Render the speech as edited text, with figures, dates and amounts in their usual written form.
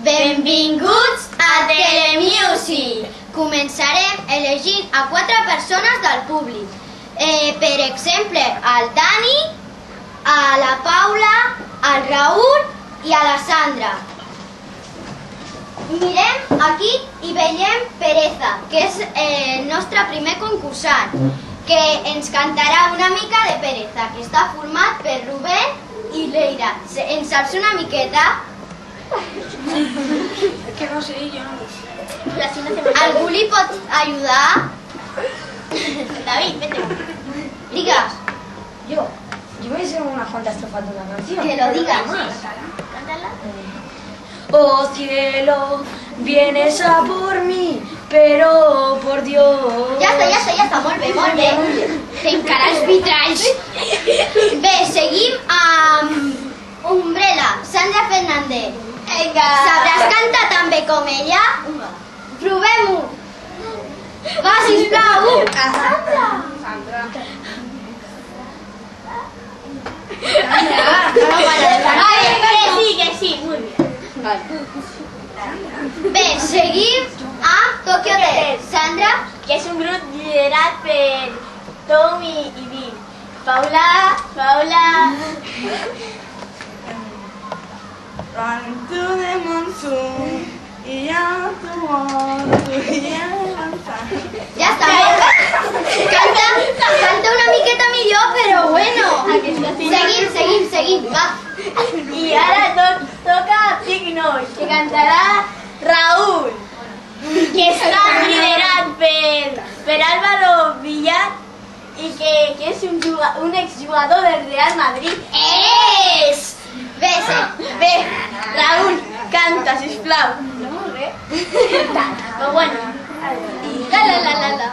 Benvinguts a Telemusic! Començarem elegint a 4 persones del públic. Per exemple, al Dani, a la Paula, al Raül i a la Sandra. Mirem aquí i veiem Pereza, que és el nostre primer concursant, que ens cantarà una mica de Pereza, que està format per Rubén i Leira. Ens saps una miqueta? Es que no sé, yo no sé. ¿Algú li pot ayudar? David, vete. Digas. Yo me sé unas cuantas estrofas de una canción. Que lo digas. Cántala. Oh cielo, vienes a por mí, pero por Dios. Ja està, molt bé. T'encara els vitralls. Bé, seguim amb Umbrella, Sandra Fernández. Sabràs cantar tan bé com ella? Provem-ho. Va, sisplau. Sandra. Que sí, muy bien. Bé, seguim amb Tokyo Hotel. Sandra, Que és un grup liderat per Tom i Bill. Paula... Canto de monzón y ya tu voz y ja està. Canta una miqueta millor, però bueno. Seguim, va. I ara toca Big Noise, que cantarà Raül, que està liderat per Álvaro Villar i que és un exjugador del Real Madrid. És! Bé, Raül, canta, sisplau. No, res. Però bueno. la.